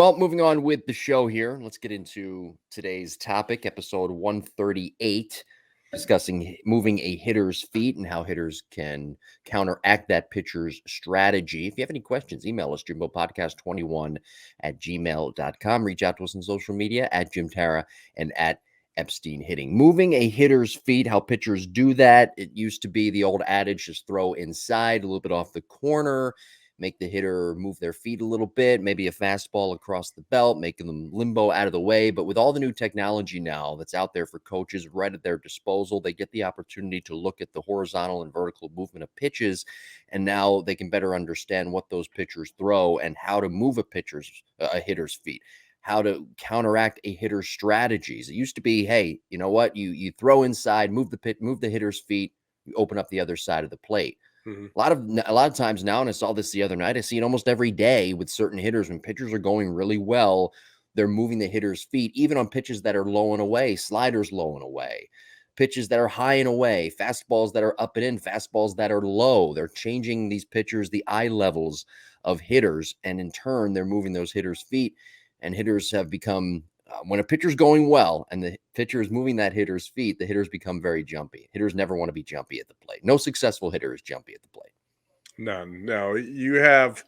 Well, moving on with the show here, let's get into today's topic, episode 138, discussing moving a hitter's feet and how hitters can counteract that pitcher's strategy. If you have any questions, email us, jimbopodcast21@gmail.com. Reach out to us on social media at Jim Tara and at Epstein Hitting. Moving a hitter's feet, how pitchers do that. It used to be the old adage, just throw inside, a little bit off the corner, make the hitter move their feet a little bit, maybe a fastball across the belt, making them limbo out of the way. But with all the new technology now that's out there for coaches right at their disposal, they get the opportunity to look at the horizontal and vertical movement of pitches. And now they can better understand what those pitchers throw and how to move a hitter's feet, how to counteract a hitter's strategies. It used to be, hey, you know what? You throw inside, move the hitter's feet, you open up the other side of the plate. Mm-hmm. A lot of times now, and I saw this the other night, I see it almost every day with certain hitters. When pitchers are going really well, they're moving the hitter's feet, even on pitches that are low and away, sliders low and away, pitches that are high and away, fastballs that are up and in, fastballs that are low. They're changing these pitchers, the eye levels of hitters, and in turn, they're moving those hitters' feet. And hitters have become, when a pitcher's going well and the pitcher is moving that hitter's feet, the hitters become very jumpy. Hitters never want to be jumpy at the plate. No successful hitter is jumpy at the plate. No, you have,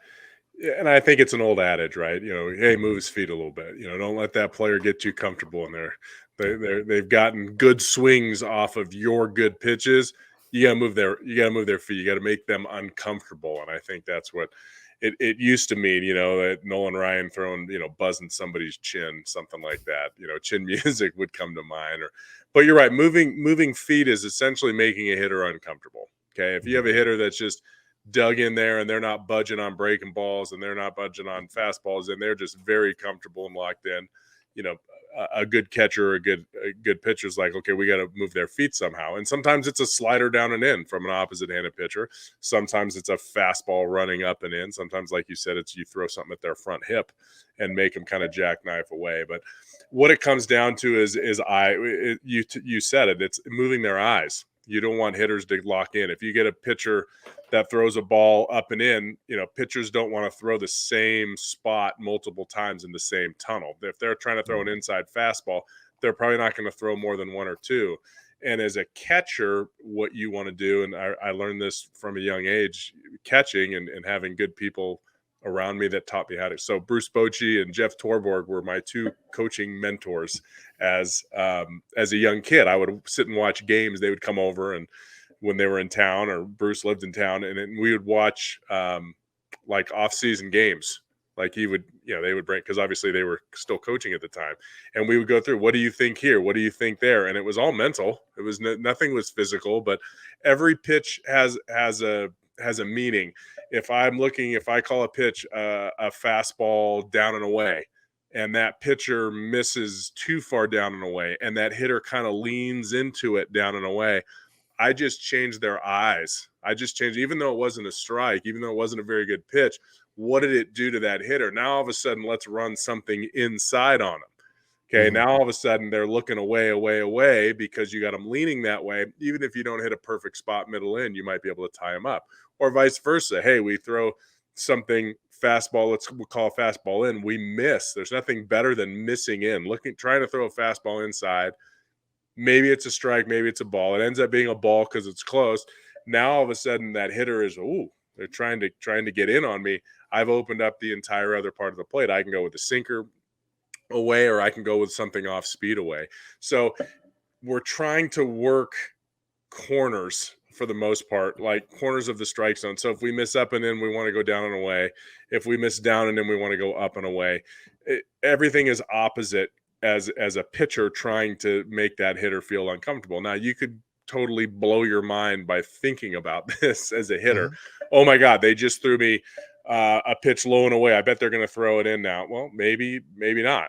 and I think it's an old adage, right? Hey, move his feet a little bit. Don't let that player get too comfortable in there. They've gotten good swings off of your good pitches. You got to move their feet. You got to make them uncomfortable. And I think that's what it used to mean, that Nolan Ryan throwing, buzzing somebody's chin, something like that, chin music would come to mind. But you're right. Moving feet is essentially making a hitter uncomfortable. Okay. If you have a hitter that's just dug in there and they're not budging on breaking balls and they're not budging on fastballs and they're just very comfortable and locked in, a good catcher or a good pitcher is like, okay, we got to move their feet somehow. And sometimes it's a slider down and in from an opposite-handed pitcher. Sometimes it's a fastball running up and in. Sometimes, like you said, it's you throw something at their front hip and make them kind of jackknife away. But what it comes down to is you said it. It's moving their eyes. You don't want hitters to lock in. If you get a pitcher that throws a ball up and in, pitchers don't want to throw the same spot multiple times in the same tunnel. If they're trying to throw an inside fastball, they're probably not going to throw more than one or two. And as a catcher, what you want to do, and I learned this from a young age, catching and having good people around me that taught me how to. So Bruce Bochy and Jeff Torborg were my two coaching mentors as a young kid. I would sit and watch games. They would come over and when they were in town or Bruce lived in town and we would watch like off-season games. Like they would bring, because obviously they were still coaching at the time. And we would go through, what do you think here? What do you think there? And it was all mental. It was nothing was physical, but every pitch has a meaning. If I call a pitch a fastball down and away, and that pitcher misses too far down and away, and that hitter kind of leans into it down and away, I just changed their eyes. I just changed, even though it wasn't a strike, even though it wasn't a very good pitch, what did it do to that hitter? Now, all of a sudden, let's run something inside on them. Okay, Now all of a sudden they're looking away because you got them leaning that way. Even if you don't hit a perfect spot middle in, you might be able to tie them up. Or vice versa. Hey, we throw something fastball, we'll call a fastball in. We miss. There's nothing better than missing in. Trying to throw a fastball inside. Maybe it's a strike, maybe it's a ball. It ends up being a ball because it's close. Now all of a sudden that hitter is, they're trying to get in on me. I've opened up the entire other part of the plate. I can go with the sinker away or I can go with something off speed away. So we're trying to work corners for the most part, like corners of the strike zone. So if we miss up and in, we want to go down and away. If we miss down and in, we want to go up and away. Everything is opposite as a pitcher trying to make that hitter feel uncomfortable. Now you could totally blow your mind by thinking about this as a hitter. Mm-hmm. Oh my God, they just threw me a pitch low and away. I bet they're going to throw it in now. Well, maybe not.